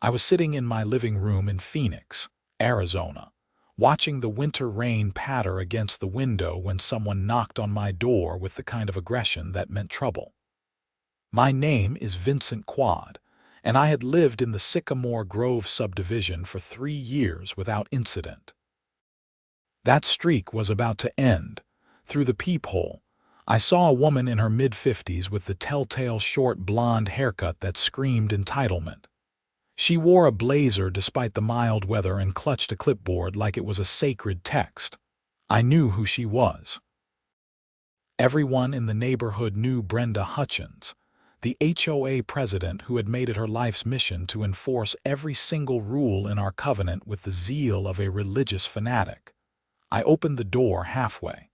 I was sitting in my living room in Phoenix, Arizona, watching the winter rain patter against the window when someone knocked on my door with the kind of aggression that meant trouble. My name is Vincent Quade, and I had lived in the Sycamore Grove subdivision for 3 years without incident. That streak was about to end. Through the peephole, I saw a woman in her mid-50s with the telltale short blonde haircut that screamed entitlement. She wore a blazer despite the mild weather and clutched a clipboard like it was a sacred text. I knew who she was. Everyone in the neighborhood knew Brenda Hutchins, the HOA president who had made it her life's mission to enforce every single rule in our covenant with the zeal of a religious fanatic. I opened the door halfway.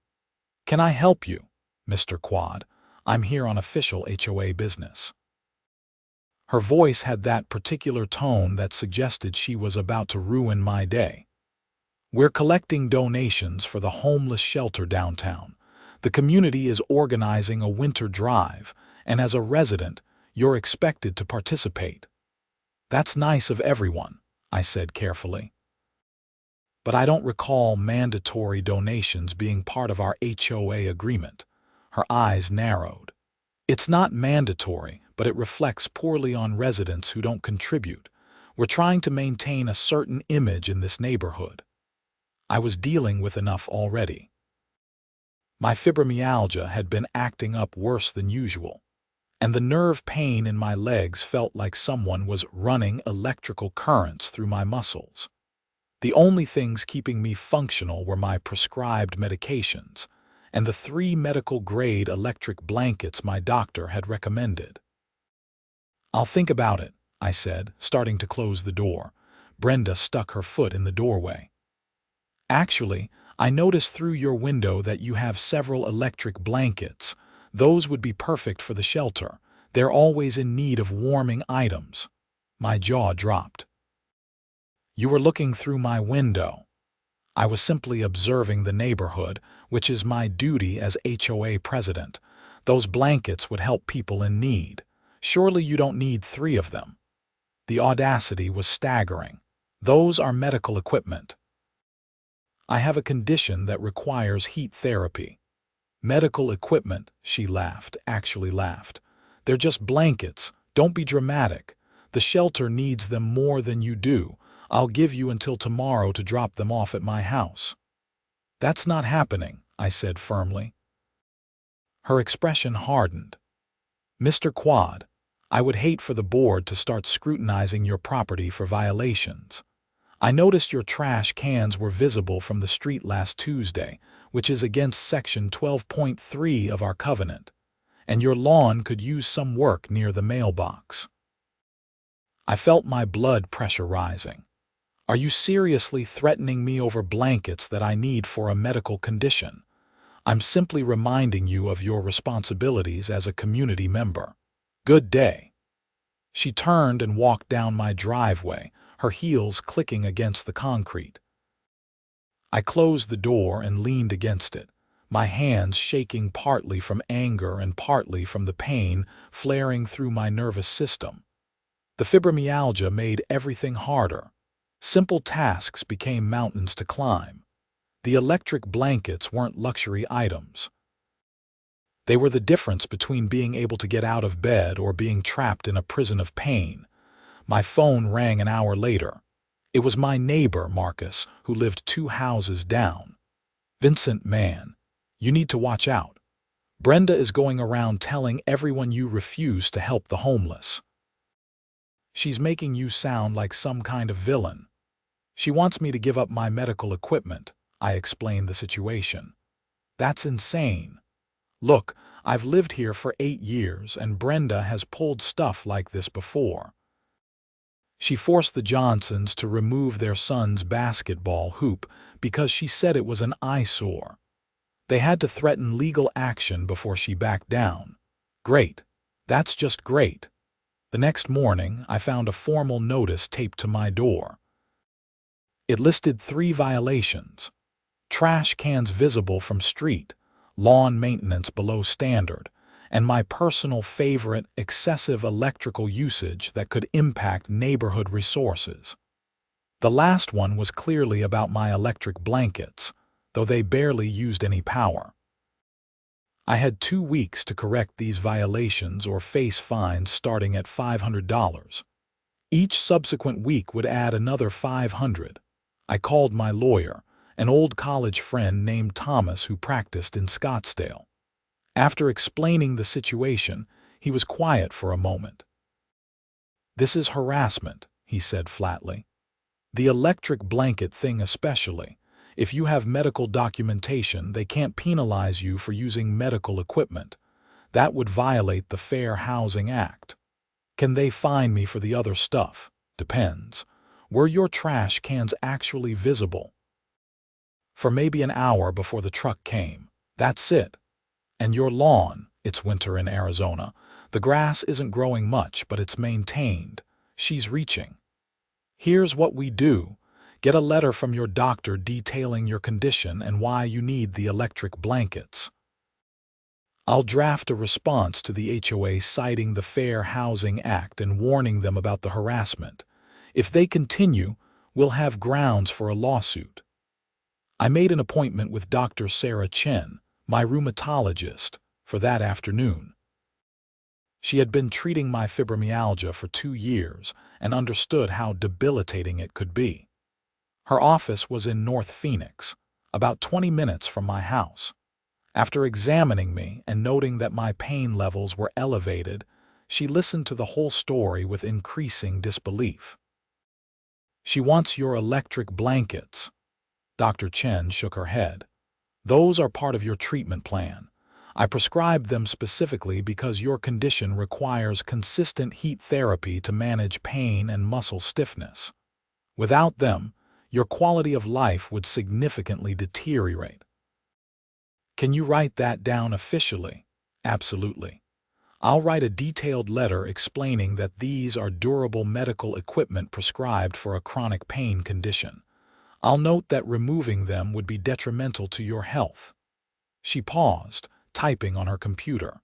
"Can I help you, Mr. Quade? I'm here on official HOA business." Her voice had that particular tone that suggested she was about to ruin my day. "We're collecting donations for the homeless shelter downtown. The community is organizing a winter drive, and as a resident, you're expected to participate." "That's nice of everyone," I said carefully. "But I don't recall mandatory donations being part of our HOA agreement." Her eyes narrowed. "It's not mandatory, but it reflects poorly on residents who don't contribute. We're trying to maintain a certain image in this neighborhood." I was dealing with enough already. My fibromyalgia had been acting up worse than usual, and the nerve pain in my legs felt like someone was running electrical currents through my muscles. The only things keeping me functional were my prescribed medications and the 3 medical-grade electric blankets my doctor had recommended. "I'll think about it," I said, starting to close the door. Brenda stuck her foot in the doorway. "Actually, I noticed through your window that you have several electric blankets. Those would be perfect for the shelter. They're always in need of warming items." My jaw dropped. "You were looking through my window." I was simply observing the neighborhood, which is my duty as HOA president. "Those blankets would help people in need. Surely you don't need 3 of them." The audacity was staggering. "Those are medical equipment." "I have a condition that requires heat therapy." "Medical equipment," she laughed, actually laughed. "They're just blankets. Don't be dramatic. The shelter needs them more than you do. I'll give you until tomorrow to drop them off at my house." "That's not happening," I said firmly. Her expression hardened. "Mr. Quade, I would hate for the board to start scrutinizing your property for violations. I noticed your trash cans were visible from the street last Tuesday, which is against Section 12.3 of our covenant, and your lawn could use some work near the mailbox." I felt my blood pressure rising. "Are you seriously threatening me over blankets that I need for a medical condition?" "I'm simply reminding you of your responsibilities as a community member. Good day." She turned and walked down my driveway, her heels clicking against the concrete. I closed the door and leaned against it, my hands shaking partly from anger and partly from the pain flaring through my nervous system. The fibromyalgia made everything harder. Simple tasks became mountains to climb. The electric blankets weren't luxury items. They were the difference between being able to get out of bed or being trapped in a prison of pain. My phone rang an hour later. It was my neighbor, Marcus, who lived 2 houses down. "Vincent, man, you need to watch out. Brenda is going around telling everyone you refuse to help the homeless. She's making you sound like some kind of villain. She wants me to give up my medical equipment." I explained the situation. "That's insane. Look, I've lived here for 8 years and Brenda has pulled stuff like this before. She forced the Johnsons to remove their son's basketball hoop because she said it was an eyesore. They had to threaten legal action before she backed down." "Great. That's just great." The next morning, I found a formal notice taped to my door. It listed 3 violations: trash cans visible from street, lawn maintenance below standard, and my personal favorite, excessive electrical usage that could impact neighborhood resources. The last one was clearly about my electric blankets, though they barely used any power. I had 2 weeks to correct these violations or face fines starting at $500. Each subsequent week would add another $500. I called my lawyer, an old college friend named Thomas who practiced in Scottsdale. After explaining the situation, he was quiet for a moment. "This is harassment," he said flatly. "The electric blanket thing especially. If you have medical documentation, they can't penalize you for using medical equipment. That would violate the Fair Housing Act. Can they fine me for the other stuff? Depends. Were your trash cans actually visible?" "For maybe an hour before the truck came. That's it. And your lawn, it's winter in Arizona. The grass isn't growing much, but it's maintained." She's reaching. "Here's what we do. Get a letter from your doctor detailing your condition and why you need the electric blankets. I'll draft a response to the HOA citing the Fair Housing Act and warning them about the harassment. If they continue, we'll have grounds for a lawsuit." I made an appointment with Dr. Sarah Chen, my rheumatologist, for that afternoon. She had been treating my fibromyalgia for 2 years and understood how debilitating it could be. Her office was in North Phoenix, about 20 minutes from my house. After examining me and noting that my pain levels were elevated, she listened to the whole story with increasing disbelief. "She wants your electric blankets." Dr. Chen shook her head. "Those are part of your treatment plan. I prescribed them specifically because your condition requires consistent heat therapy to manage pain and muscle stiffness. Without them, your quality of life would significantly deteriorate." "Can you write that down officially?" "Absolutely. I'll write a detailed letter explaining that these are durable medical equipment prescribed for a chronic pain condition. I'll note that removing them would be detrimental to your health." She paused, typing on her computer.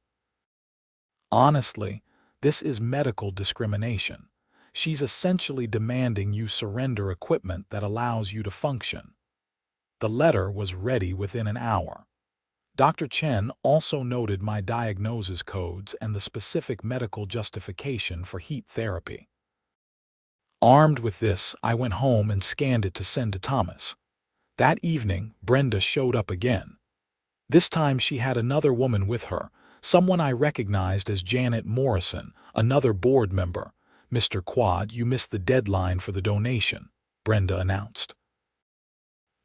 "Honestly, this is medical discrimination. She's essentially demanding you surrender equipment that allows you to function." The letter was ready within an hour. Dr. Chen also noted my diagnosis codes and the specific medical justification for heat therapy. Armed with this, I went home and scanned it to send to Thomas. That evening, Brenda showed up again. This time she had another woman with her, someone I recognized as Janet Morrison, another board member. "Mr. Quade, you missed the deadline for the donation," Brenda announced.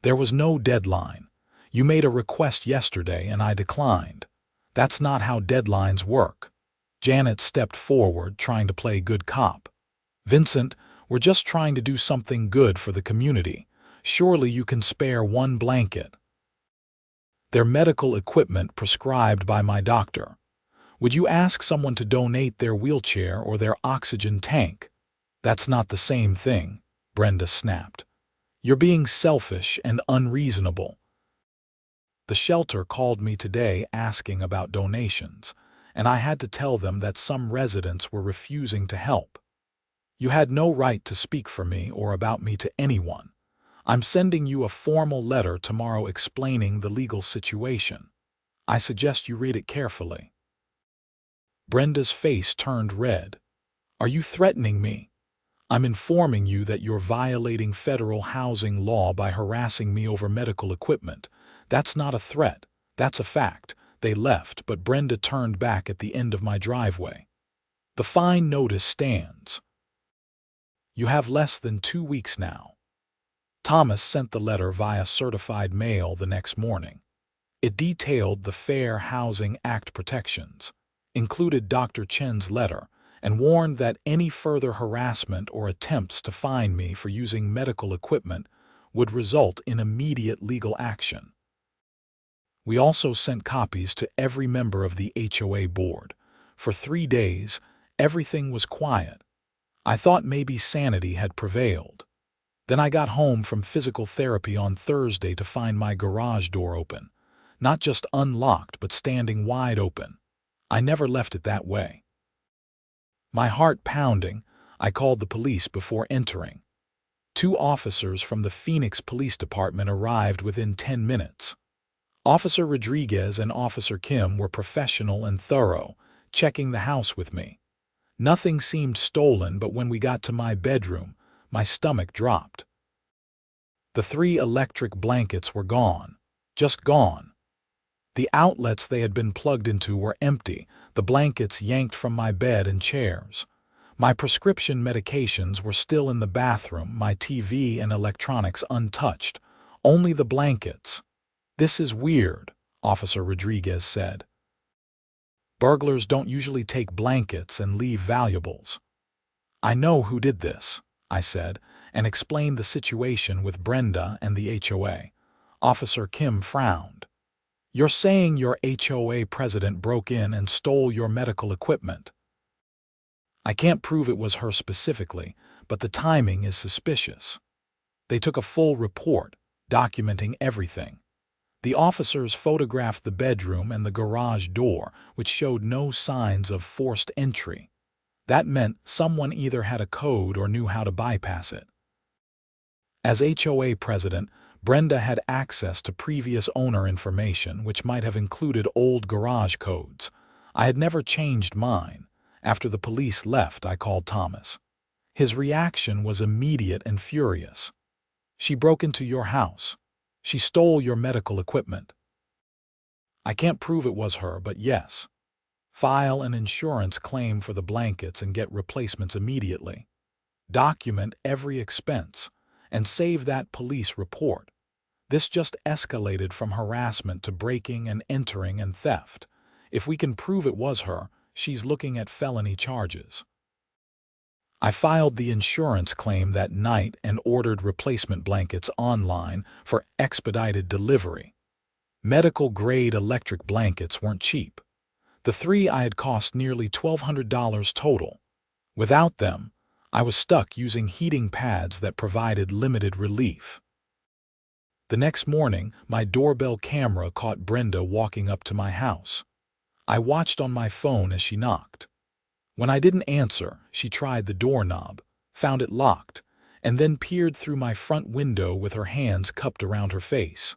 "There was no deadline. You made a request yesterday and I declined. That's not how deadlines work." Janet stepped forward, trying to play good cop. "Vincent, we're just trying to do something good for the community. Surely you can spare one blanket." "They're medical equipment prescribed by my doctor. Would you ask someone to donate their wheelchair or their oxygen tank?" "That's not the same thing," Brenda snapped. "You're being selfish and unreasonable." "The shelter called me today asking about donations, and I had to tell them that some residents were refusing to help. You had no right to speak for me or about me to anyone. I'm sending you a formal letter tomorrow explaining the legal situation. I suggest you read it carefully." Brenda's face turned red. "Are you threatening me? I'm informing you that you're violating federal housing law by harassing me over medical equipment. That's not a threat. That's a fact." They left, but Brenda turned back at the end of my driveway. "The fine notice stands. You have less than 2 weeks now." Thomas sent the letter via certified mail the next morning. It detailed the Fair Housing Act protections, included Dr. Chen's letter, and warned that any further harassment or attempts to fine me for using medical equipment would result in immediate legal action. We also sent copies to every member of the HOA board. For 3 days, everything was quiet. I thought maybe sanity had prevailed. Then I got home from physical therapy on Thursday to find my garage door open. Not just unlocked, but standing wide open. I never left it that way. My heart pounding, I called the police before entering. 2 officers from the Phoenix Police Department arrived within 10 minutes. Officer Rodriguez and Officer Kim were professional and thorough, checking the house with me. Nothing seemed stolen, but when we got to my bedroom, my stomach dropped. The 3 electric blankets were gone. Just gone. The outlets they had been plugged into were empty, the blankets yanked from my bed and chairs. My prescription medications were still in the bathroom, my TV and electronics untouched. Only the blankets. "This is weird," Officer Rodriguez said. "Burglars don't usually take blankets and leave valuables." "I know who did this," I said, and explained the situation with Brenda and the HOA. Officer Kim frowned. "You're saying your HOA president broke in and stole your medical equipment?" "I can't prove it was her specifically, but the timing is suspicious. They took a full report, documenting everything. The officers photographed the bedroom and the garage door, which showed no signs of forced entry. That meant someone either had a code or knew how to bypass it." As HOA president, Brenda had access to previous owner information, which might have included old garage codes. I had never changed mine. After the police left, I called Thomas. His reaction was immediate and furious. "She broke into your house. She stole your medical equipment." "I can't prove it was her, but yes. File an insurance claim for the blankets and get replacements immediately. Document every expense and save that police report. This just escalated from harassment to breaking and entering and theft. If we can prove it was her, she's looking at felony charges." I filed the insurance claim that night and ordered replacement blankets online for expedited delivery. Medical-grade electric blankets weren't cheap. The 3 I had cost nearly $1,200 total. Without them, I was stuck using heating pads that provided limited relief. The next morning, my doorbell camera caught Brenda walking up to my house. I watched on my phone as she knocked. When I didn't answer, she tried the doorknob, found it locked, and then peered through my front window with her hands cupped around her face.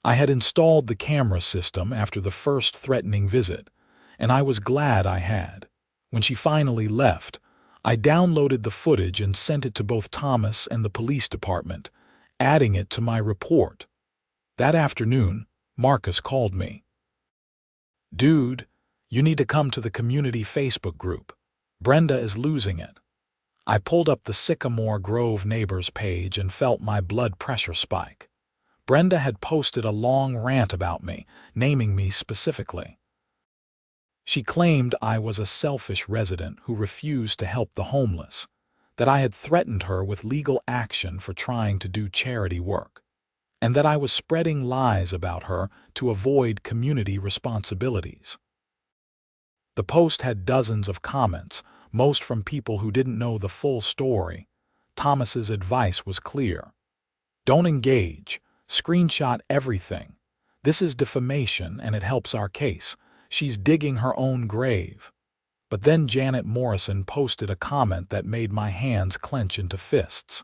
I had installed the camera system after the first threatening visit, and I was glad I had. When she finally left, I downloaded the footage and sent it to both Thomas and the police department, adding it to my report. That afternoon, Marcus called me. "Dude, you need to come to the community Facebook group. Brenda is losing it." I pulled up the Sycamore Grove neighbors page and felt my blood pressure spike. Brenda had posted a long rant about me, naming me specifically. She claimed I was a selfish resident who refused to help the homeless, that I had threatened her with legal action for trying to do charity work, and that I was spreading lies about her to avoid community responsibilities. The post had dozens of comments, most from people who didn't know the full story. Thomas's advice was clear. "Don't engage. Screenshot everything. This is defamation and it helps our case. She's digging her own grave." But then Janet Morrison posted a comment that made my hands clench into fists.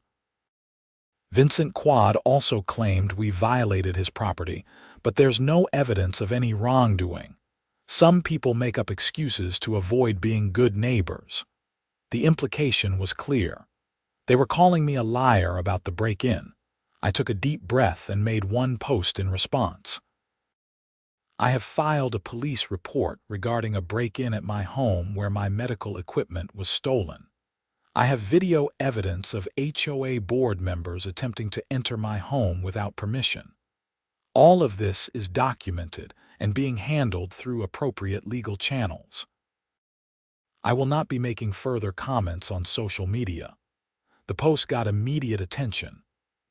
Vincent Quade also claimed we violated his property, but there's no evidence of any wrongdoing. Some people make up excuses to avoid being good neighbors. The implication was clear. They were calling me a liar about the break-in. I took a deep breath and made one post in response. "I have filed a police report regarding a break-in at my home where my medical equipment was stolen. I have video evidence of HOA board members attempting to enter my home without permission. All of this is documented and being handled through appropriate legal channels. I will not be making further comments on social media." The post got immediate attention.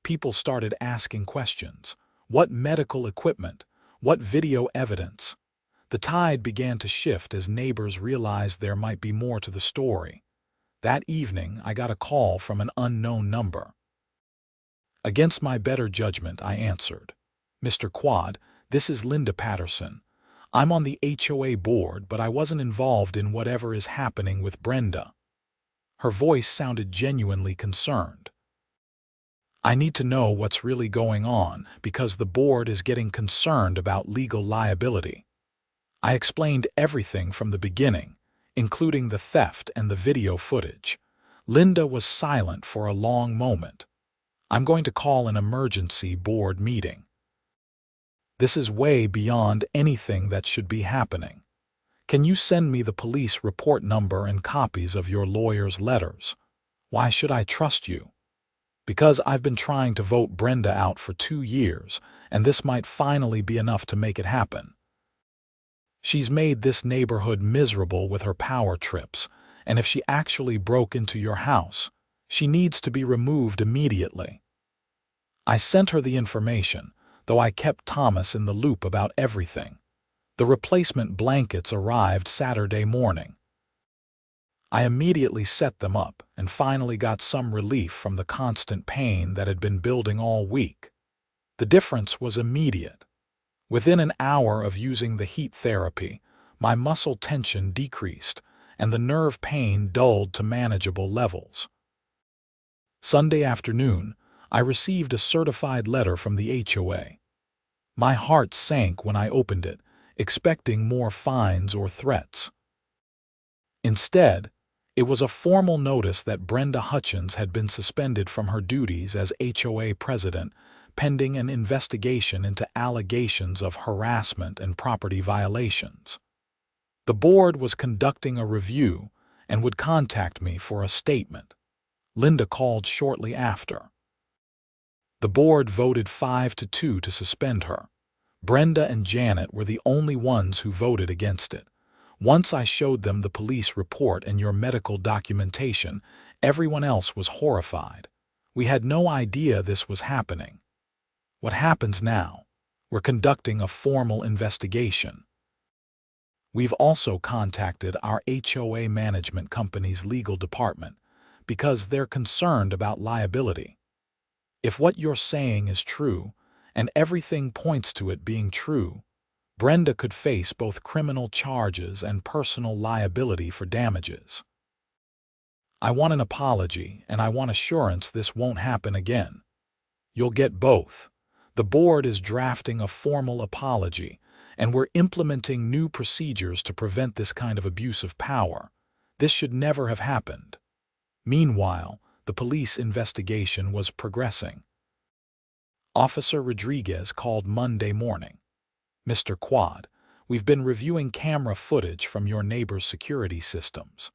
People started asking questions. What medical equipment? What video evidence? The tide began to shift as neighbors realized there might be more to the story. That evening, I got a call from an unknown number. Against my better judgment, I answered. "Mr. Quade, this is Linda Patterson. I'm on the HOA board, but I wasn't involved in whatever is happening with Brenda. Her voice sounded genuinely concerned. I need to know what's really going on because the board is getting concerned about legal liability. I explained everything from the beginning, including the theft and the video footage. Linda was silent for a long moment. I'm going to call an emergency board meeting. This is way beyond anything that should be happening. Can you send me the police report number and copies of your lawyer's letters? Why should I trust you? Because I've been trying to vote Brenda out for 2 years, and this might finally be enough to make it happen. She's made this neighborhood miserable with her power trips, and if she actually broke into your house, she needs to be removed immediately. I sent her the information, though I kept Thomas in the loop about everything. The replacement blankets arrived Saturday morning. I immediately set them up and finally got some relief from the constant pain that had been building all week. The difference was immediate. Within an hour of using the heat therapy, my muscle tension decreased and the nerve pain dulled to manageable levels. Sunday afternoon, I received a certified letter from the HOA. My heart sank when I opened it, expecting more fines or threats. Instead, it was a formal notice that Brenda Hutchins had been suspended from her duties as HOA president pending an investigation into allegations of harassment and property violations. The board was conducting a review and would contact me for a statement. Linda called shortly after. The board voted 5-2 to suspend her. Brenda and Janet were the only ones who voted against it. Once I showed them the police report and your medical documentation, everyone else was horrified. We had no idea this was happening. What happens now? We're conducting a formal investigation. We've also contacted our HOA management company's legal department because they're concerned about liability. If what you're saying is true, and everything points to it being true, Brenda could face both criminal charges and personal liability for damages. I want an apology, and I want assurance this won't happen again. You'll get both. The board is drafting a formal apology, and we're implementing new procedures to prevent this kind of abuse of power. This should never have happened. Meanwhile, the police investigation was progressing. Officer Rodriguez called Monday morning. Mr. Quade, we've been reviewing camera footage from your neighbor's security systems.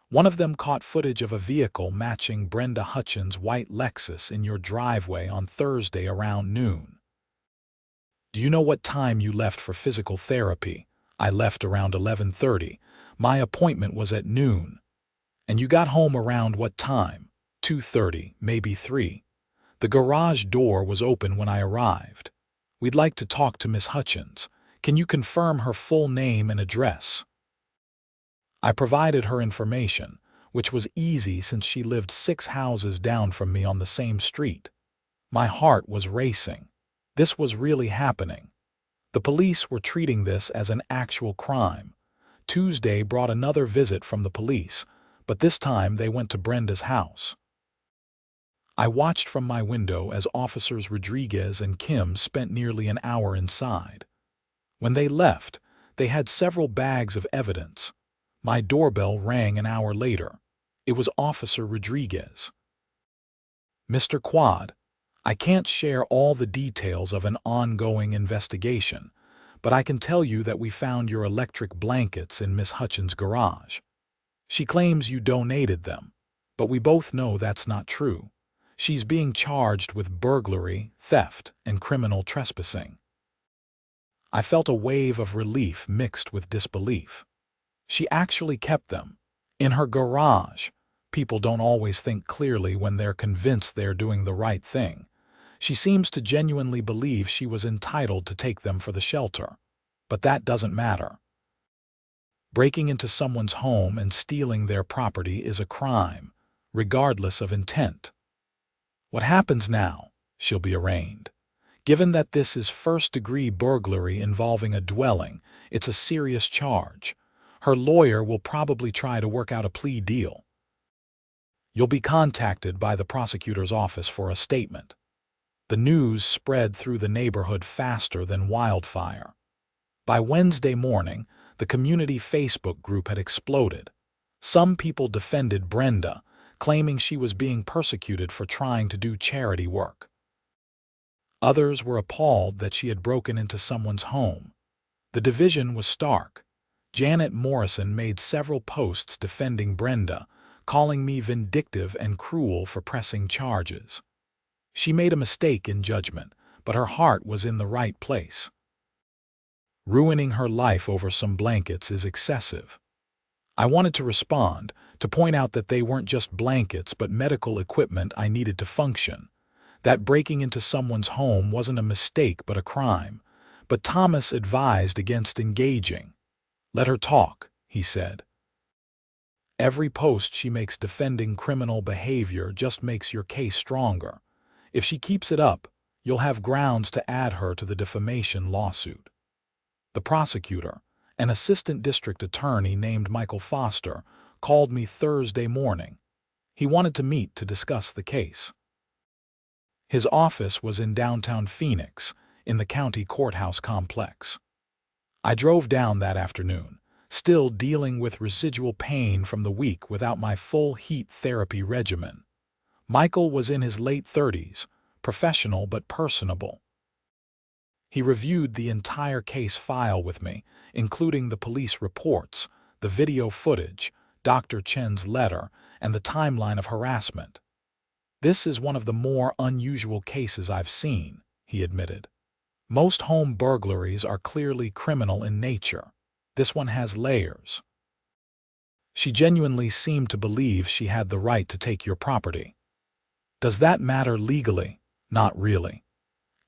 One of them caught footage of a vehicle matching Brenda Hutchins' white Lexus in your driveway on Thursday around noon. Do you know what time you left for physical therapy? I left around 11:30. My appointment was at noon. And you got home around what time? 2:30, maybe 3. The garage door was open when I arrived. We'd like to talk to Miss Hutchins. Can you confirm her full name and address? I provided her information, which was easy since she lived 6 houses down from me on the same street. My heart was racing. This was really happening. The police were treating this as an actual crime. Tuesday brought another visit from the police, but this time they went to Brenda's house. I watched from my window as Officers Rodriguez and Kim spent nearly an hour inside. When they left, they had several bags of evidence. My doorbell rang an hour later. It was Officer Rodriguez. Mr. Quade, I can't share all the details of an ongoing investigation, but I can tell you that we found your electric blankets in Miss Hutchins' garage. She claims you donated them, but we both know that's not true. She's being charged with burglary, theft, and criminal trespassing. I felt a wave of relief mixed with disbelief. She actually kept them. In her garage. People don't always think clearly when they're convinced they're doing the right thing. She seems to genuinely believe she was entitled to take them for the shelter. But that doesn't matter. Breaking into someone's home and stealing their property is a crime, regardless of intent. What happens now? She'll be arraigned. Given that this is first-degree burglary involving a dwelling, it's a serious charge. Her lawyer will probably try to work out a plea deal. You'll be contacted by the prosecutor's office for a statement. The news spread through the neighborhood faster than wildfire. By Wednesday morning, the community Facebook group had exploded. Some people defended Brenda, claiming she was being persecuted for trying to do charity work. Others were appalled that she had broken into someone's home. The division was stark. Janet Morrison made several posts defending Brenda, calling me vindictive and cruel for pressing charges. She made a mistake in judgment, but her heart was in the right place. Ruining her life over some blankets is excessive. I wanted to respond, to point out that they weren't just blankets but medical equipment I needed to function. That breaking into someone's home wasn't a mistake but a crime. But Thomas advised against engaging. "Let her talk," he said. "Every post she makes defending criminal behavior just makes your case stronger. If she keeps it up, you'll have grounds to add her to the defamation lawsuit." The prosecutor, an assistant district attorney named Michael Foster, called me Thursday morning. He wanted to meet to discuss the case. His office was in downtown Phoenix, in the county courthouse complex. I drove down that afternoon, still dealing with residual pain from the week without my full heat therapy regimen. Michael was in his late 30s, professional but personable. He reviewed the entire case file with me, including the police reports, the video footage, Dr. Chen's letter, and the timeline of harassment. "This is one of the more unusual cases I've seen," he admitted. "Most home burglaries are clearly criminal in nature. This one has layers." She genuinely seemed to believe she had the right to take your property. Does that matter legally? Not really.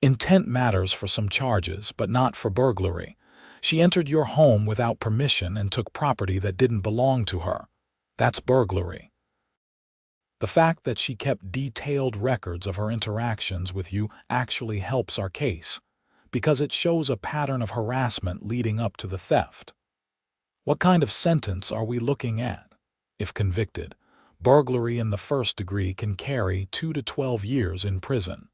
Intent matters for some charges, but not for burglary. She entered your home without permission and took property that didn't belong to her. That's burglary. The fact that she kept detailed records of her interactions with you actually helps our case, because it shows a pattern of harassment leading up to the theft. What kind of sentence are we looking at? If convicted, burglary in the first degree can carry 2 to 12 years in prison.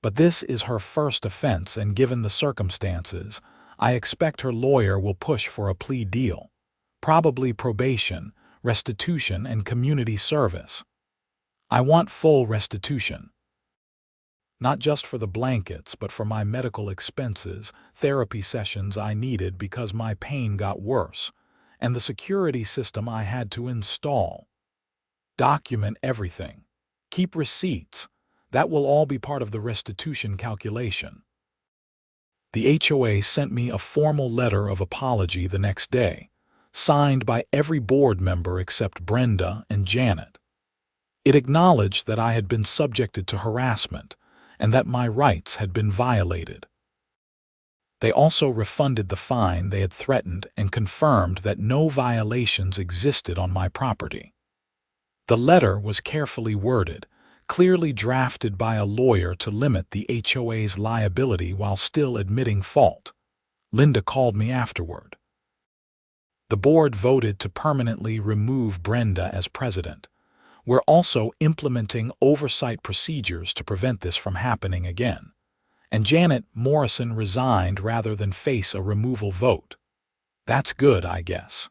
But this is her first offense, and given the circumstances, I expect her lawyer will push for a plea deal, probably probation, restitution, and community service. I want full restitution. Not just for the blankets, but for my medical expenses, therapy sessions I needed because my pain got worse, and the security system I had to install. Document everything. Keep receipts. That will all be part of the restitution calculation. The HOA sent me a formal letter of apology the next day, signed by every board member except Brenda and Janet. It acknowledged that I had been subjected to harassment and that my rights had been violated. They also refunded the fine they had threatened and confirmed that no violations existed on my property. The letter was carefully worded, clearly drafted by a lawyer to limit the HOA's liability while still admitting fault. Linda called me afterward. The board voted to permanently remove Brenda as president. We're also implementing oversight procedures to prevent this from happening again. And Janet Morrison resigned rather than face a removal vote. That's good, I guess.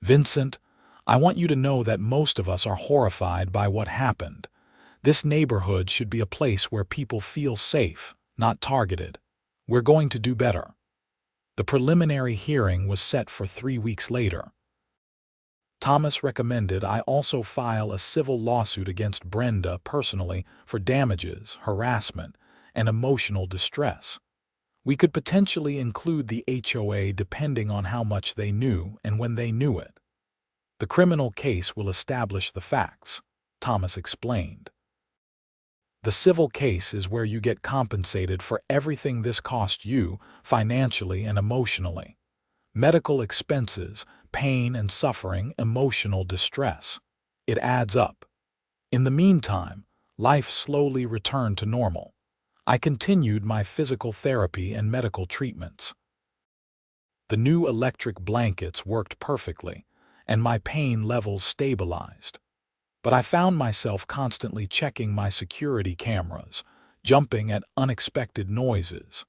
Vincent, I want you to know that most of us are horrified by what happened. This neighborhood should be a place where people feel safe, not targeted. We're going to do better. The preliminary hearing was set for 3 weeks later. Thomas recommended I also file a civil lawsuit against Brenda personally for damages, harassment, and emotional distress. We could potentially include the HOA depending on how much they knew and when they knew it. The criminal case will establish the facts, Thomas explained. The civil case is where you get compensated for everything this cost you, financially and emotionally. Medical expenses, pain and suffering, emotional distress. It adds up. In the meantime, life slowly returned to normal. I continued my physical therapy and medical treatments. The new electric blankets worked perfectly, and my pain levels stabilized. But I found myself constantly checking my security cameras, jumping at unexpected noises.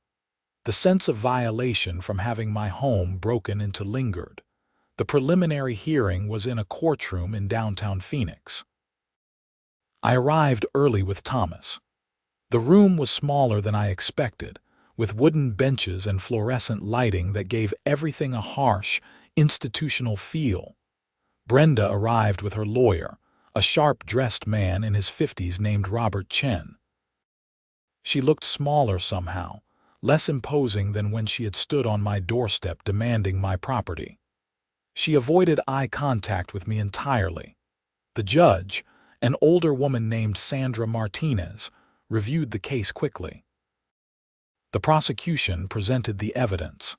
The sense of violation from having my home broken into lingered. The preliminary hearing was in a courtroom in downtown Phoenix. I arrived early with Thomas. The room was smaller than I expected, with wooden benches and fluorescent lighting that gave everything a harsh, institutional feel. Brenda arrived with her lawyer, a sharp-dressed man in his 50s named Robert Chen. She looked smaller somehow, less imposing than when she had stood on my doorstep demanding my property. She avoided eye contact with me entirely. The judge, an older woman named Sandra Martinez, reviewed the case quickly. The prosecution presented the evidence,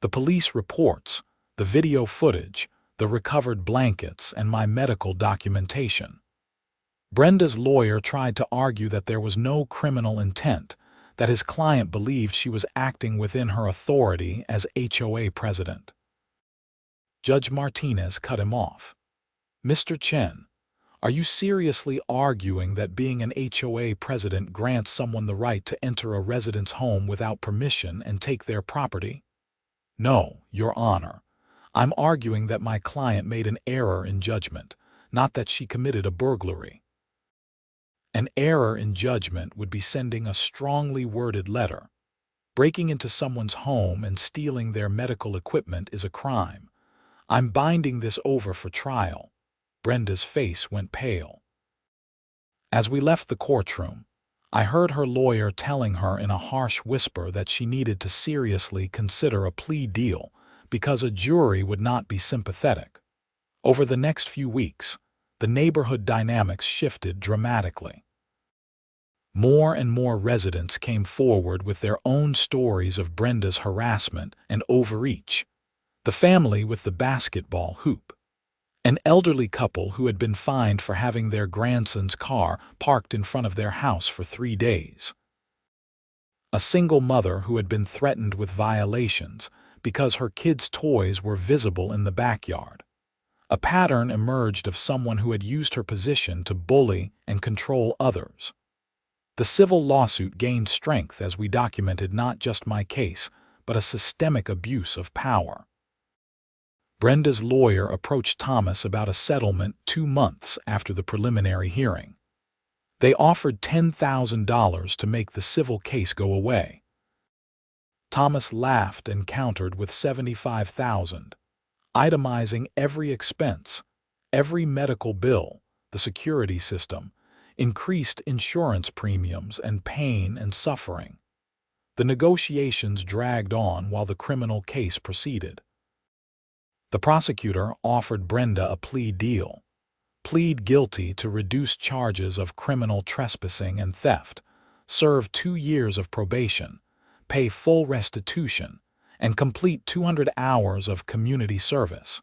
the police reports, the video footage, the recovered blankets, and my medical documentation. Brenda's lawyer tried to argue that there was no criminal intent, that his client believed she was acting within her authority as HOA president. Judge Martinez cut him off. "Mr. Chen, are you seriously arguing that being an HOA president grants someone the right to enter a resident's home without permission and take their property?" "No, Your Honor. I'm arguing that my client made an error in judgment, not that she committed a burglary." An error in judgment would be sending a strongly worded letter. Breaking into someone's home and stealing their medical equipment is a crime. I'm binding this over for trial. Brenda's face went pale. As we left the courtroom, I heard her lawyer telling her in a harsh whisper that she needed to seriously consider a plea deal because a jury would not be sympathetic. Over the next few weeks, the neighborhood dynamics shifted dramatically. More and more residents came forward with their own stories of Brenda's harassment and overreach. The family with the basketball hoop. An elderly couple who had been fined for having their grandson's car parked in front of their house for 3 days. A single mother who had been threatened with violations because her kids' toys were visible in the backyard. A pattern emerged of someone who had used her position to bully and control others. The civil lawsuit gained strength as we documented not just my case, but a systemic abuse of power. Brenda's lawyer approached Thomas about a settlement 2 months after the preliminary hearing. They offered $10,000 to make the civil case go away. Thomas laughed and countered with $75,000, itemizing every expense, every medical bill, the security system, increased insurance premiums, and pain and suffering. The negotiations dragged on while the criminal case proceeded. The prosecutor offered Brenda a plea deal. Plead guilty to reduced charges of criminal trespassing and theft, serve 2 years of probation, pay full restitution, and complete 200 hours of community service.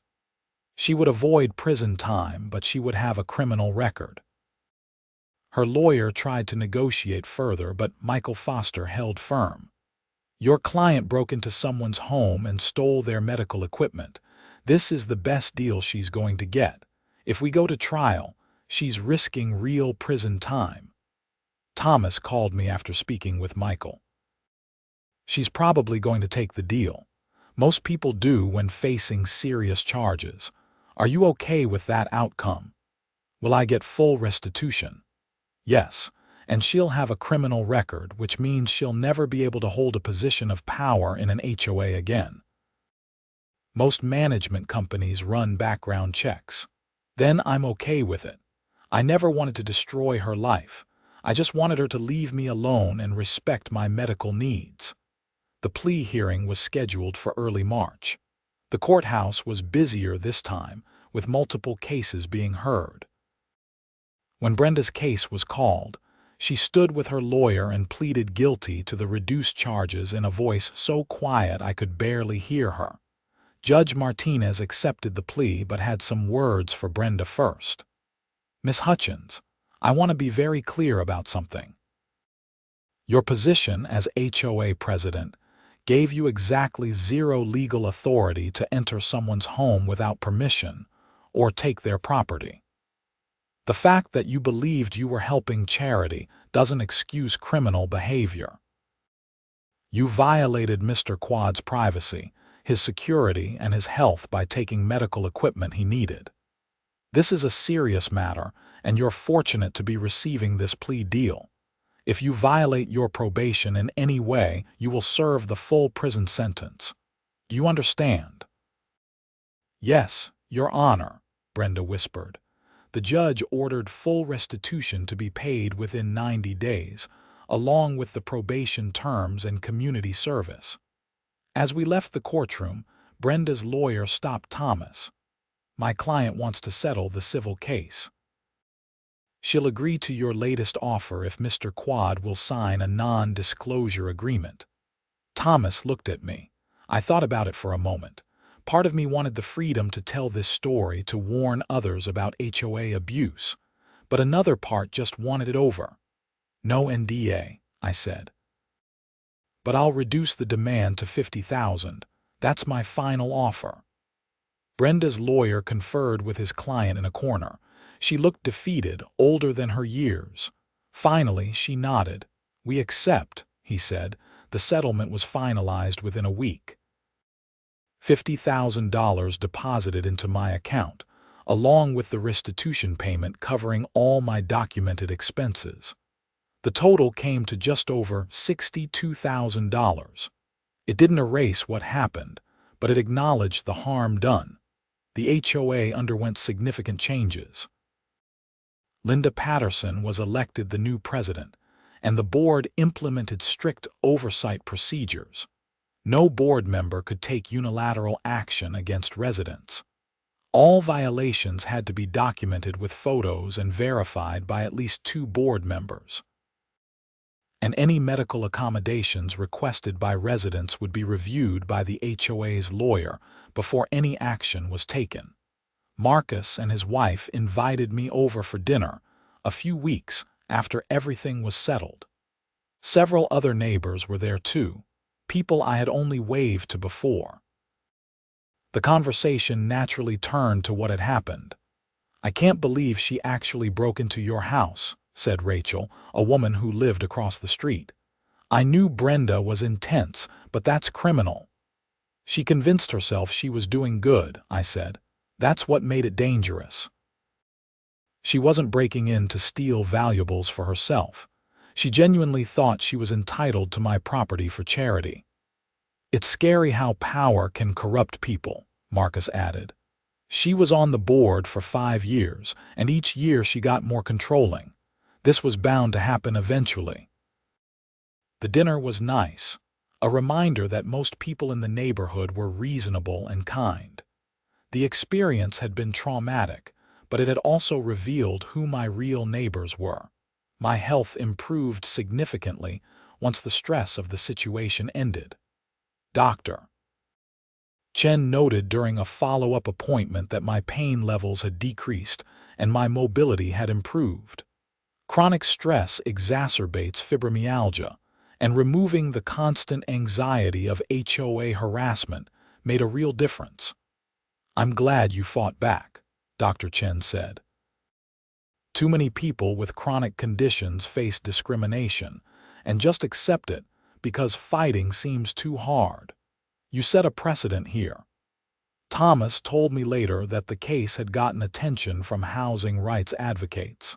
She would avoid prison time, but she would have a criminal record. Her lawyer tried to negotiate further, but Michael Foster held firm. "Your client broke into someone's home and stole their medical equipment. This is the best deal she's going to get. If we go to trial, she's risking real prison time." Thomas called me after speaking with Michael. "She's probably going to take the deal. Most people do when facing serious charges. Are you okay with that outcome? Will I get full restitution?" "Yes, and she'll have a criminal record, which means she'll never be able to hold a position of power in an HOA again. Most management companies run background checks. Then I'm okay with it. I never wanted to destroy her life. I just wanted her to leave me alone and respect my medical needs." The plea hearing was scheduled for early March. The courthouse was busier this time, with multiple cases being heard. When Brenda's case was called, she stood with her lawyer and pleaded guilty to the reduced charges in a voice so quiet I could barely hear her. Judge Martinez accepted the plea but had some words for Brenda first. "Miss Hutchins, I want to be very clear about something. Your position as HOA president gave you exactly zero legal authority to enter someone's home without permission or take their property. The fact that you believed you were helping charity doesn't excuse criminal behavior. You violated Mr. Quade's privacy, his security, and his health by taking medical equipment he needed. This is a serious matter, and you're fortunate to be receiving this plea deal. If you violate your probation in any way, you will serve the full prison sentence. Do you understand? Yes, Your Honor, Brenda whispered. The judge ordered full restitution to be paid within 90 days, along with the probation terms and community service. As we left the courtroom, Brenda's lawyer stopped Thomas. My client wants to settle the civil case. She'll agree to your latest offer if Mr. Quade will sign a non-disclosure agreement. Thomas looked at me. I thought about it for a moment. Part of me wanted the freedom to tell this story to warn others about HOA abuse, but another part just wanted it over. No NDA, I said. But I'll reduce the demand to $50,000. That's my final offer. Brenda's lawyer conferred with his client in a corner. She looked defeated, older than her years. Finally, she nodded. We accept, he said. The settlement was finalized within a week. $50,000 deposited into my account, along with the restitution payment covering all my documented expenses. The total came to just over $62,000. It didn't erase what happened, but it acknowledged the harm done. The HOA underwent significant changes. Linda Patterson was elected the new president, and the board implemented strict oversight procedures. No board member could take unilateral action against residents. All violations had to be documented with photos and verified by at least 2 board members. And any medical accommodations requested by residents would be reviewed by the HOA's lawyer before any action was taken. Marcus and his wife invited me over for dinner a few weeks after everything was settled. Several other neighbors were there too, people I had only waved to before. The conversation naturally turned to what had happened. I can't believe she actually broke into your house, said Rachel, a woman who lived across the street. I knew Brenda was intense, but that's criminal. She convinced herself she was doing good, I said. That's what made it dangerous. She wasn't breaking in to steal valuables for herself. She genuinely thought she was entitled to my property for charity. It's scary how power can corrupt people, Marcus added. She was on the board for 5 years, and each year she got more controlling. This was bound to happen eventually. The dinner was nice, a reminder that most people in the neighborhood were reasonable and kind. The experience had been traumatic, but it had also revealed who my real neighbors were. My health improved significantly once the stress of the situation ended. Dr. Chen noted during a follow-up appointment that my pain levels had decreased and my mobility had improved. Chronic stress exacerbates fibromyalgia, and removing the constant anxiety of HOA harassment made a real difference. I'm glad you fought back, Dr. Chen said. Too many people with chronic conditions face discrimination and just accept it because fighting seems too hard. You set a precedent here. Thomas told me later that the case had gotten attention from housing rights advocates.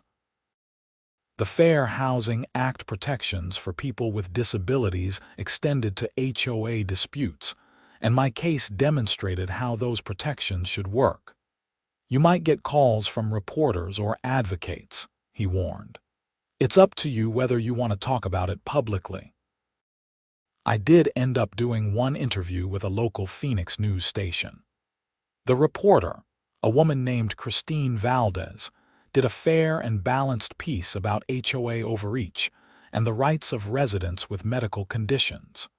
The Fair Housing Act protections for people with disabilities extended to HOA disputes, and my case demonstrated how those protections should work. You might get calls from reporters or advocates, he warned. It's up to you whether you want to talk about it publicly. I did end up doing one interview with a local Phoenix news station. The reporter, a woman named Christine Valdez, did a fair and balanced piece about HOA overreach and the rights of residents with medical conditions.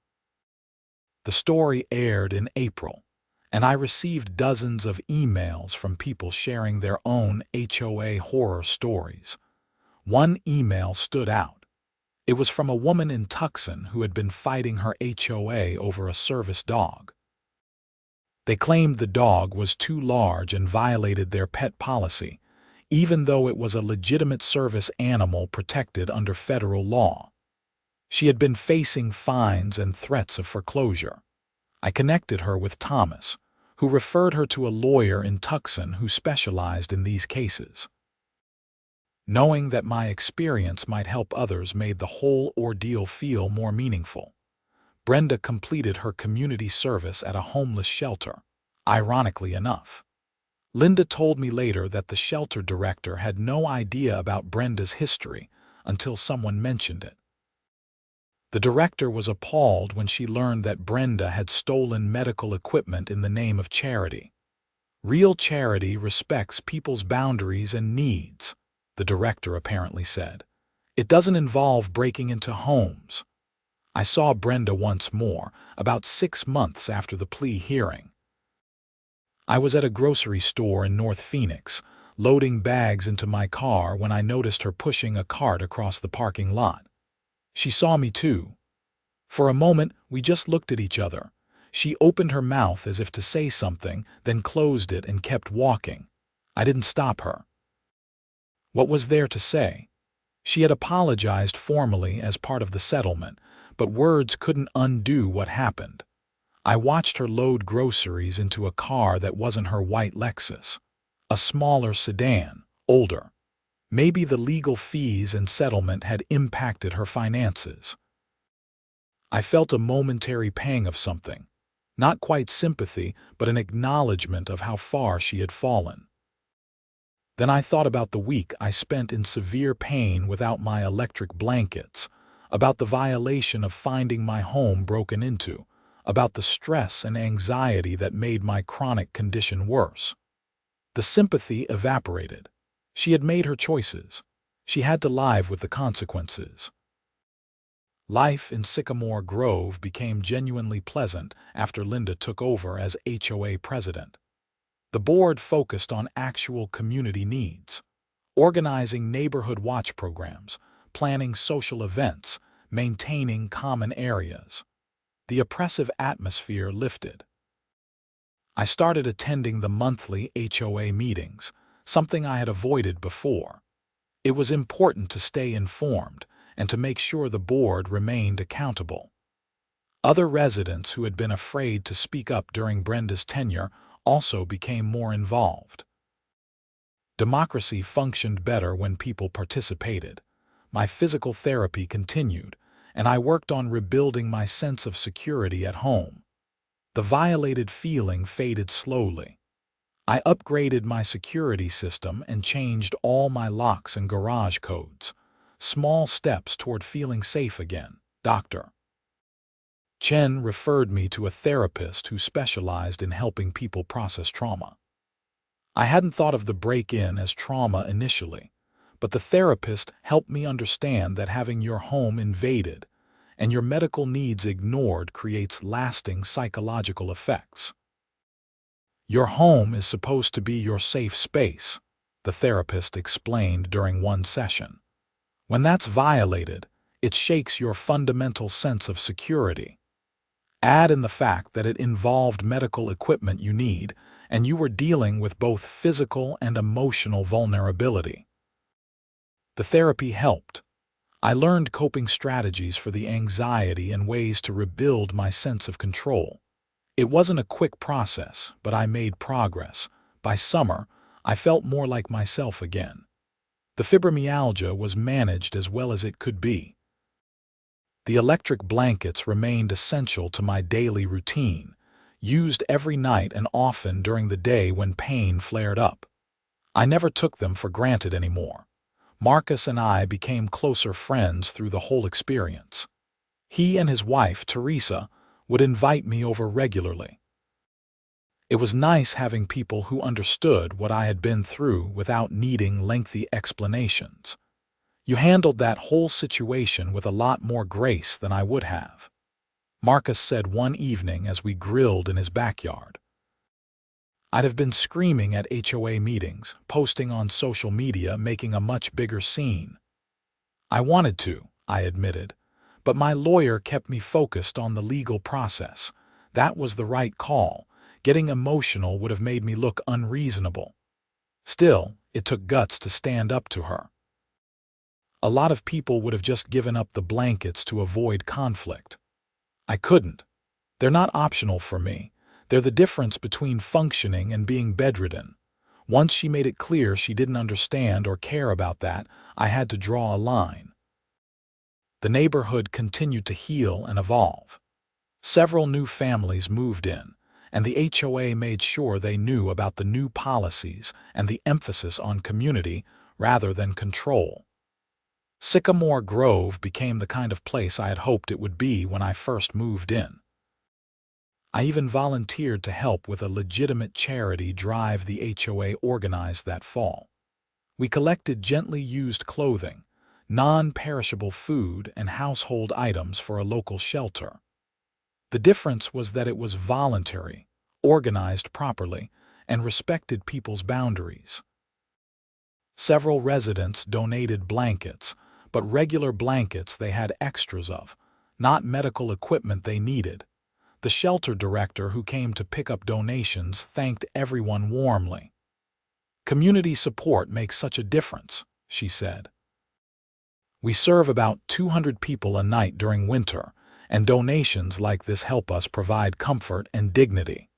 The story aired in April, and I received dozens of emails from people sharing their own HOA horror stories. One email stood out. It was from a woman in Tucson who had been fighting her HOA over a service dog. They claimed the dog was too large and violated their pet policy, even though it was a legitimate service animal protected under federal law. She had been facing fines and threats of foreclosure. I connected her with Thomas, who referred her to a lawyer in Tucson who specialized in these cases. Knowing that my experience might help others made the whole ordeal feel more meaningful. Brenda completed her community service at a homeless shelter, ironically enough. Linda told me later that the shelter director had no idea about Brenda's history until someone mentioned it. The director was appalled when she learned that Brenda had stolen medical equipment in the name of charity. Real charity respects people's boundaries and needs, the director apparently said. It doesn't involve breaking into homes. I saw Brenda once more, about 6 months after the plea hearing. I was at a grocery store in North Phoenix, loading bags into my car when I noticed her pushing a cart across the parking lot. She saw me too. For a moment, we just looked at each other. She opened her mouth as if to say something, then closed it and kept walking. I didn't stop her. What was there to say? She had apologized formally as part of the settlement, but words couldn't undo what happened. I watched her load groceries into a car that wasn't her white Lexus. A smaller sedan, older. Maybe the legal fees and settlement had impacted her finances. I felt a momentary pang of something. Not quite sympathy, but an acknowledgement of how far she had fallen. Then I thought about the week I spent in severe pain without my electric blankets, about the violation of finding my home broken into, about the stress and anxiety that made my chronic condition worse. The sympathy evaporated. She had made her choices. She had to live with the consequences. Life in Sycamore Grove became genuinely pleasant after Linda took over as HOA president. The board focused on actual community needs, organizing neighborhood watch programs, planning social events, maintaining common areas. The oppressive atmosphere lifted. I started attending the monthly HOA meetings, something I had avoided before. It was important to stay informed and to make sure the board remained accountable. Other residents who had been afraid to speak up during Brenda's tenure also became more involved. Democracy functioned better when people participated. My physical therapy continued, and I worked on rebuilding my sense of security at home. The violated feeling faded slowly. I upgraded my security system and changed all my locks and garage codes. Small steps toward feeling safe again, Dr. Chen referred me to a therapist who specialized in helping people process trauma. I hadn't thought of the break-in as trauma initially, but the therapist helped me understand that having your home invaded and your medical needs ignored creates lasting psychological effects. Your home is supposed to be your safe space, the therapist explained during one session. When that's violated, it shakes your fundamental sense of security. Add in the fact that it involved medical equipment you need, and you were dealing with both physical and emotional vulnerability. The therapy helped. I learned coping strategies for the anxiety and ways to rebuild my sense of control. It wasn't a quick process, but I made progress. By summer, I felt more like myself again. The fibromyalgia was managed as well as it could be. The electric blankets remained essential to my daily routine, used every night and often during the day when pain flared up. I never took them for granted anymore. Marcus and I became closer friends through the whole experience. He and his wife, Teresa, would invite me over regularly. It was nice having people who understood what I had been through without needing lengthy explanations. You handled that whole situation with a lot more grace than I would have, Marcus said one evening as we grilled in his backyard. I'd have been screaming at HOA meetings, posting on social media, making a much bigger scene. I wanted to. I admitted, but my lawyer kept me focused on the legal process. That was the right call. Getting emotional would have made me look unreasonable. Still, it took guts to stand up to her. A lot of people would have just given up the blankets to avoid conflict. I couldn't. They're not optional for me. They're the difference between functioning and being bedridden. Once she made it clear she didn't understand or care about that, I had to draw a line. The neighborhood continued to heal and evolve. Several new families moved in, and the HOA made sure they knew about the new policies and the emphasis on community rather than control. Sycamore Grove became the kind of place I had hoped it would be when I first moved in. I even volunteered to help with a legitimate charity drive the HOA organized that fall. We collected gently used clothing, non-perishable food, and household items for a local shelter. The difference was that it was voluntary, organized properly, and respected people's boundaries. Several residents donated blankets, but regular blankets they had extras of, not medical equipment they needed. The shelter director who came to pick up donations thanked everyone warmly. "Community support makes such a difference," she said. "We serve about 200 people a night during winter, and donations like this help us provide comfort and dignity."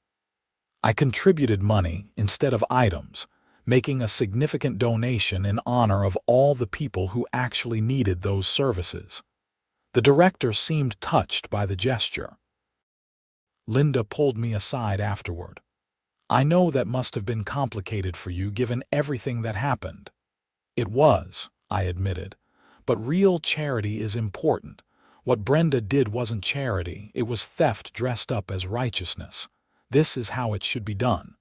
I contributed money instead of items, making a significant donation in honor of all the people who actually needed those services. The director seemed touched by the gesture. Linda pulled me aside afterward. "I know that must have been complicated for you given everything that happened." "It was," I admitted, "but real charity is important. What Brenda did wasn't charity, it was theft dressed up as righteousness. This is how it should be done."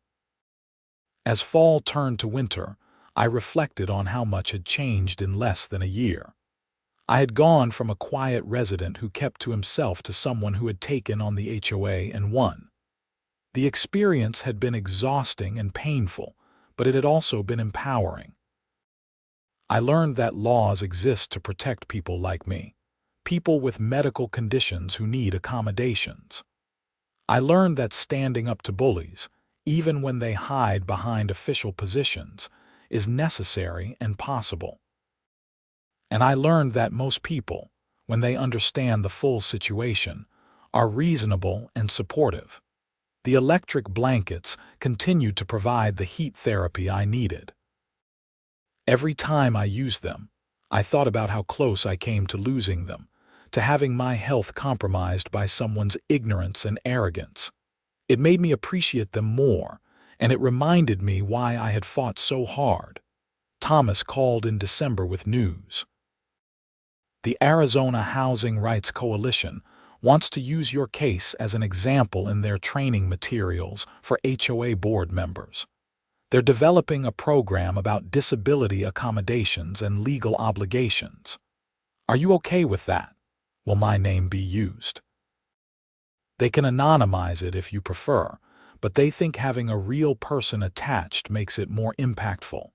As fall turned to winter, I reflected on how much had changed in less than a year. I had gone from a quiet resident who kept to himself to someone who had taken on the HOA and won. The experience had been exhausting and painful, but it had also been empowering. I learned that laws exist to protect people like me, people with medical conditions who need accommodations. I learned that standing up to bullies, even when they hide behind official positions, is necessary and possible. And I learned that most people, when they understand the full situation, are reasonable and supportive. The electric blankets continued to provide the heat therapy I needed. Every time I used them, I thought about how close I came to losing them, to having my health compromised by someone's ignorance and arrogance. It made me appreciate them more, and it reminded me why I had fought so hard. Thomas called in December with news. "The Arizona Housing Rights Coalition wants to use your case as an example in their training materials for HOA board members. They're developing a program about disability accommodations and legal obligations. Are you okay with that? Will my name be used? They can anonymize it if you prefer, but they think having a real person attached makes it more impactful."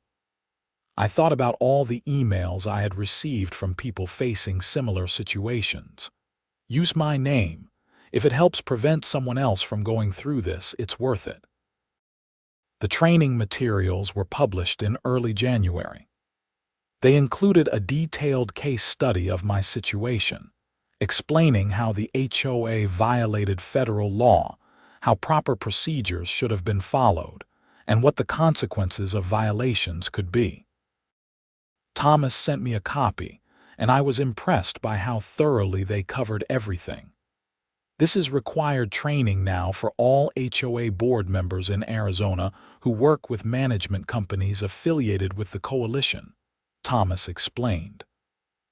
I thought about all the emails I had received from people facing similar situations. Use my name. If it helps prevent someone else from going through this, it's worth it. The training materials were published in early January. They included a detailed case study of my situation, explaining how the HOA violated federal law, how proper procedures should have been followed, and what the consequences of violations could be. Thomas sent me a copy, and I was impressed by how thoroughly they covered everything. This is required training now for all HOA board members in Arizona who work with management companies affiliated with the coalition, Thomas explained.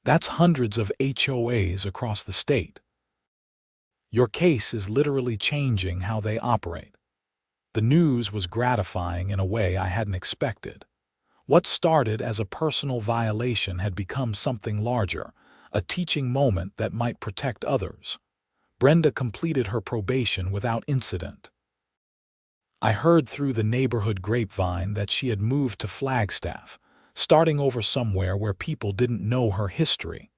That's hundreds of HOAs across the state. Your case is literally changing how they operate. The news was gratifying in a way I hadn't expected. What started as a personal violation had become something larger, a teaching moment that might protect others. Brenda completed her probation without incident. I heard through the neighborhood grapevine that she had moved to Flagstaff, starting over somewhere where people didn't know her history.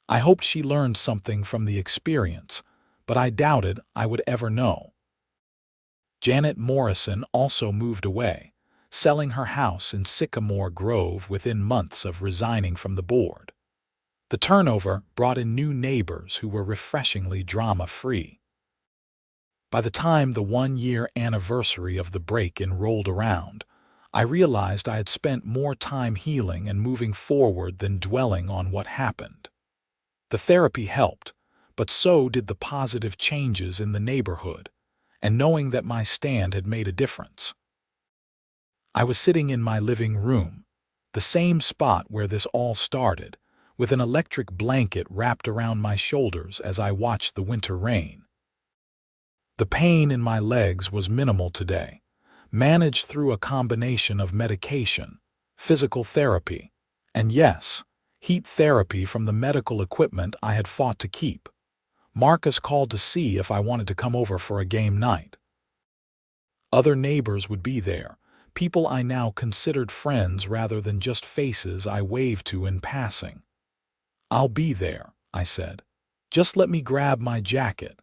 I hoped she learned something from the experience, but I doubted I would ever know. Janet Morrison also moved away, selling her house in Sycamore Grove within months of resigning from the board. The turnover brought in new neighbors who were refreshingly drama-free. By the time the one-year anniversary of the break-in rolled around, I realized I had spent more time healing and moving forward than dwelling on what happened. The therapy helped, but so did the positive changes in the neighborhood, and knowing that my stand had made a difference. I was sitting in my living room, the same spot where this all started, with an electric blanket wrapped around my shoulders as I watched the winter rain. The pain in my legs was minimal today, managed through a combination of medication, physical therapy, and yes, heat therapy from the medical equipment I had fought to keep. Marcus called to see if I wanted to come over for a game night. Other neighbors would be there, people I now considered friends rather than just faces I waved to in passing. "I'll be there," I said. "Just let me grab my jacket."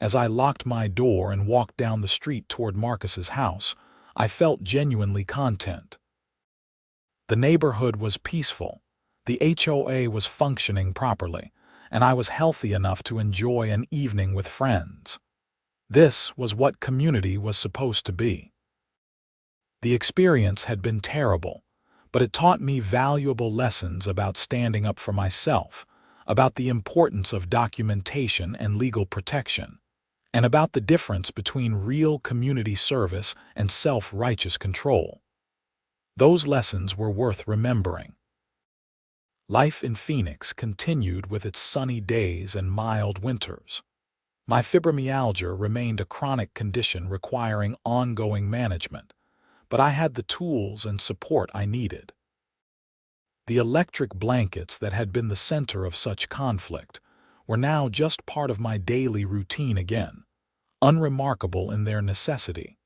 As I locked my door and walked down the street toward Marcus's house, I felt genuinely content. The neighborhood was peaceful, the HOA was functioning properly, and I was healthy enough to enjoy an evening with friends. This was what community was supposed to be. The experience had been terrible, but it taught me valuable lessons about standing up for myself, about the importance of documentation and legal protection, and about the difference between real community service and self-righteous control. Those lessons were worth remembering. Life in Phoenix continued with its sunny days and mild winters. My fibromyalgia remained a chronic condition requiring ongoing management, but I had the tools and support I needed. The electric blankets that had been the center of such conflict were now just part of my daily routine again, unremarkable in their necessity.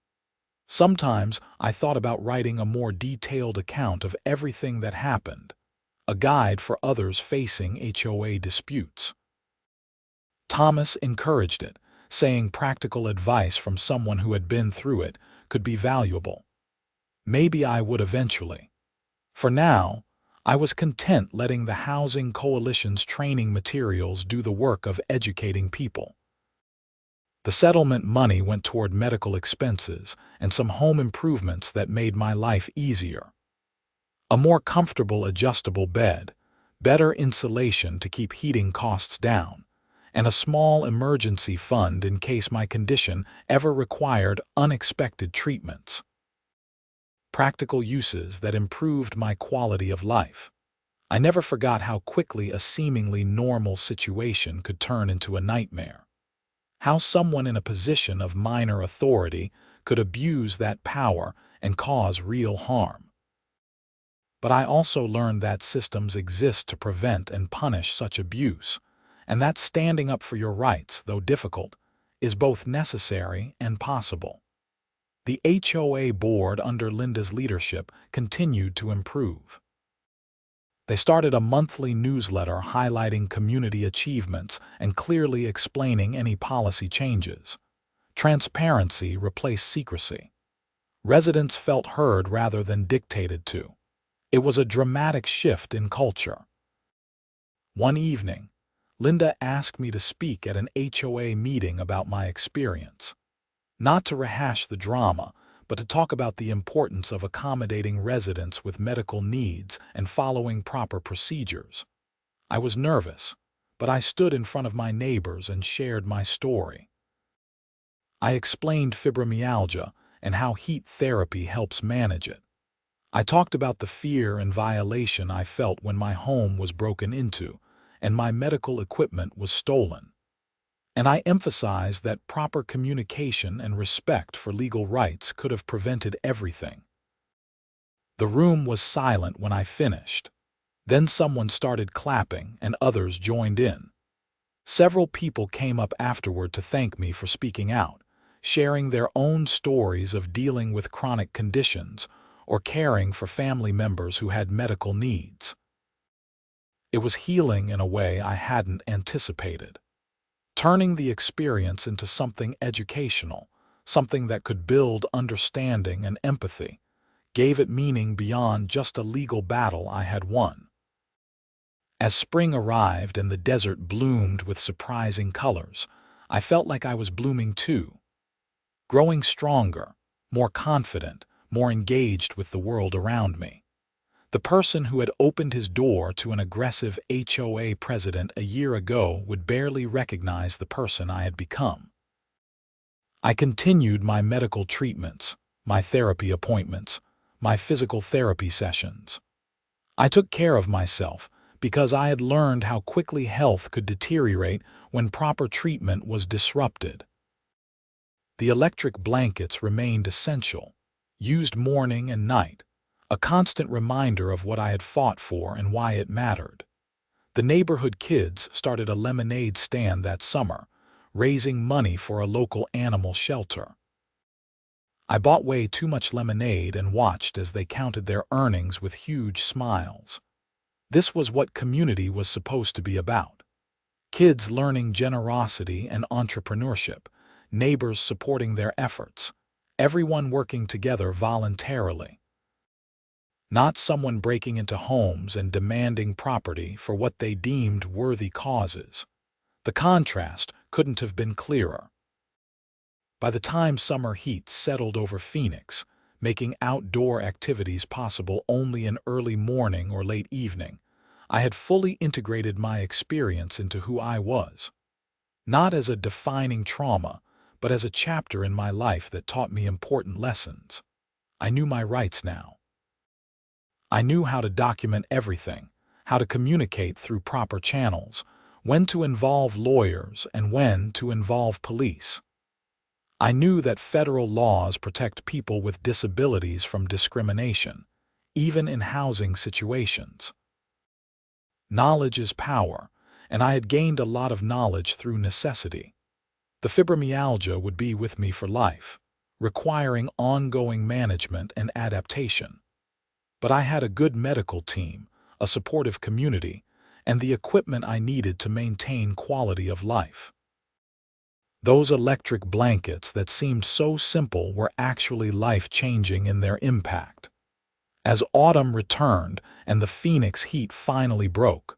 Sometimes I thought about writing a more detailed account of everything that happened, a guide for others facing HOA disputes. Thomas encouraged it, saying practical advice from someone who had been through it could be valuable. Maybe I would eventually. For now, I was content letting the Housing Coalition's training materials do the work of educating people. The settlement money went toward medical expenses and some home improvements that made my life easier. A more comfortable adjustable bed, better insulation to keep heating costs down, and a small emergency fund in case my condition ever required unexpected treatments. Practical uses that improved my quality of life. I never forgot how quickly a seemingly normal situation could turn into a nightmare. How someone in a position of minor authority could abuse that power and cause real harm. But I also learned that systems exist to prevent and punish such abuse, and that standing up for your rights, though difficult, is both necessary and possible. The HOA board under Linda's leadership continued to improve. They started a monthly newsletter highlighting community achievements and clearly explaining any policy changes. Transparency replaced secrecy. Residents felt heard rather than dictated to. It was a dramatic shift in culture. One evening, Linda asked me to speak at an HOA meeting about my experience. Not to rehash the drama, but to talk about the importance of accommodating residents with medical needs and following proper procedures. I was nervous, but I stood in front of my neighbors and shared my story. I explained fibromyalgia and how heat therapy helps manage it. I talked about the fear and violation I felt when my home was broken into and my medical equipment was stolen. And I emphasized that proper communication and respect for legal rights could have prevented everything. The room was silent when I finished. Then someone started clapping and others joined in. Several people came up afterward to thank me for speaking out, sharing their own stories of dealing with chronic conditions or caring for family members who had medical needs. It was healing in a way I hadn't anticipated. Turning the experience into something educational, something that could build understanding and empathy, gave it meaning beyond just a legal battle I had won. As spring arrived and the desert bloomed with surprising colors, I felt like I was blooming too, growing stronger, more confident, more engaged with the world around me. The person who had opened his door to an aggressive HOA president a year ago would barely recognize the person I had become. I continued my medical treatments, my therapy appointments, my physical therapy sessions. I took care of myself because I had learned how quickly health could deteriorate when proper treatment was disrupted. The electric blankets remained essential, used morning and night, a constant reminder of what I had fought for and why it mattered. The neighborhood kids started a lemonade stand that summer, raising money for a local animal shelter. I bought way too much lemonade and watched as they counted their earnings with huge smiles. This was what community was supposed to be about. Kids learning generosity and entrepreneurship, neighbors supporting their efforts, everyone working together voluntarily. Not someone breaking into homes and demanding property for what they deemed worthy causes. The contrast couldn't have been clearer. By the time summer heat settled over Phoenix, making outdoor activities possible only in early morning or late evening, I had fully integrated my experience into who I was. Not as a defining trauma, but as a chapter in my life that taught me important lessons. I knew my rights now. I knew how to document everything, how to communicate through proper channels, when to involve lawyers and when to involve police. I knew that federal laws protect people with disabilities from discrimination, even in housing situations. Knowledge is power, and I had gained a lot of knowledge through necessity. The fibromyalgia would be with me for life, requiring ongoing management and adaptation. But I had a good medical team, a supportive community, and the equipment I needed to maintain quality of life. Those electric blankets that seemed so simple were actually life-changing in their impact. As autumn returned and the Phoenix heat finally broke,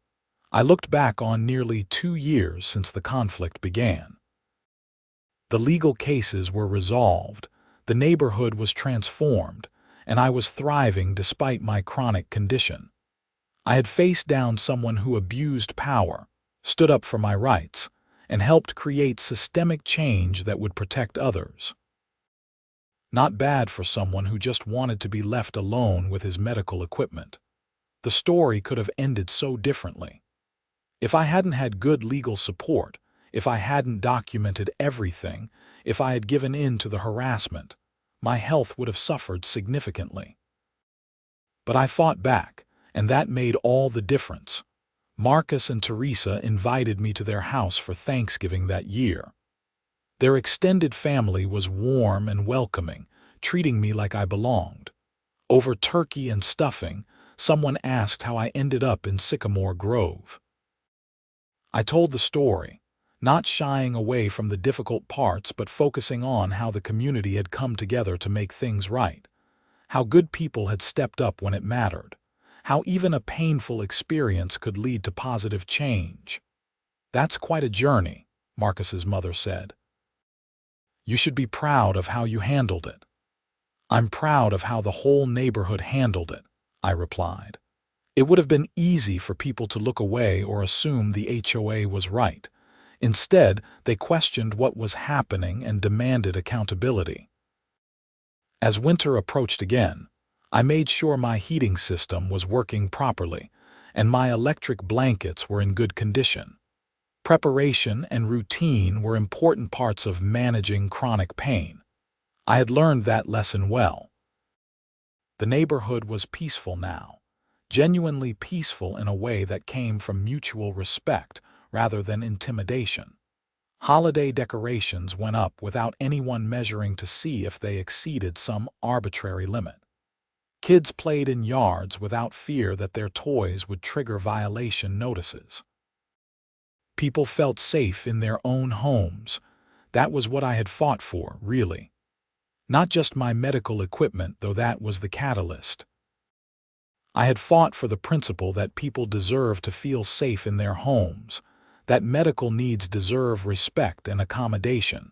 I looked back on nearly 2 years since the conflict began. The legal cases were resolved, the neighborhood was transformed, and I was thriving despite my chronic condition. I had faced down someone who abused power, stood up for my rights, and helped create systemic change that would protect others. Not bad for someone who just wanted to be left alone with his medical equipment. The story could have ended so differently. If I hadn't had good legal support, if I hadn't documented everything, if I had given in to the harassment, my health would have suffered significantly. But I fought back, and that made all the difference. Marcus and Teresa invited me to their house for Thanksgiving that year. Their extended family was warm and welcoming, treating me like I belonged. Over turkey and stuffing, someone asked how I ended up in Sycamore Grove. I told the story, not shying away from the difficult parts but focusing on how the community had come together to make things right, how good people had stepped up when it mattered, how even a painful experience could lead to positive change. "That's quite a journey," Marcus's mother said. "You should be proud of how you handled it." "I'm proud of how the whole neighborhood handled it," I replied. It would have been easy for people to look away or assume the HOA was right. Instead, they questioned what was happening and demanded accountability. As winter approached again, I made sure my heating system was working properly and my electric blankets were in good condition. Preparation and routine were important parts of managing chronic pain. I had learned that lesson well. The neighborhood was peaceful now, genuinely peaceful in a way that came from mutual respect rather than intimidation. Holiday decorations went up without anyone measuring to see if they exceeded some arbitrary limit. Kids played in yards without fear that their toys would trigger violation notices. People felt safe in their own homes. That was what I had fought for, really. Not just my medical equipment, though that was the catalyst. I had fought for the principle that people deserve to feel safe in their homes, that medical needs deserve respect and accommodation,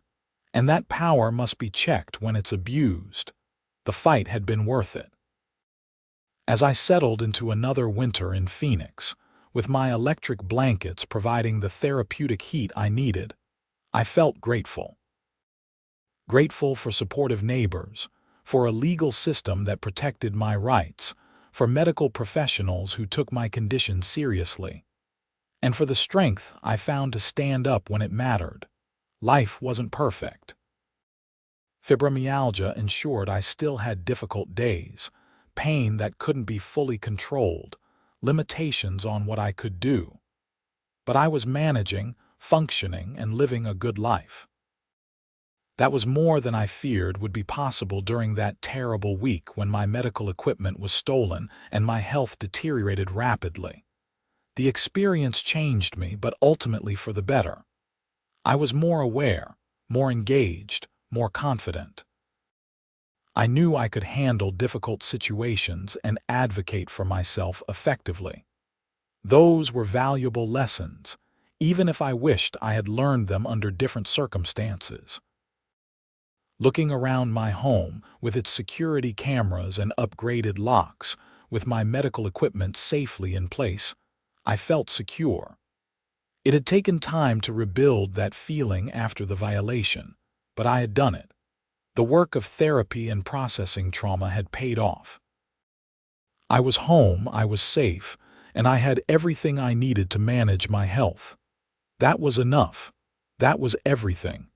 and that power must be checked when it's abused. The fight had been worth it. As I settled into another winter in Phoenix, with my electric blankets providing the therapeutic heat I needed, I felt grateful. Grateful for supportive neighbors, for a legal system that protected my rights, for medical professionals who took my condition seriously, and for the strength I found to stand up when it mattered. Life wasn't perfect. Fibromyalgia ensured I still had difficult days, pain that couldn't be fully controlled, limitations on what I could do. But I was managing, functioning, and living a good life. That was more than I feared would be possible during that terrible week when my medical equipment was stolen and my health deteriorated rapidly. The experience changed me, but ultimately for the better. I was more aware, more engaged, more confident. I knew I could handle difficult situations and advocate for myself effectively. Those were valuable lessons, even if I wished I had learned them under different circumstances. Looking around my home, with its security cameras and upgraded locks, with my medical equipment safely in place, I felt secure. It had taken time to rebuild that feeling after the violation, but I had done it. The work of therapy and processing trauma had paid off. I was home, I was safe, and I had everything I needed to manage my health. That was enough. That was everything.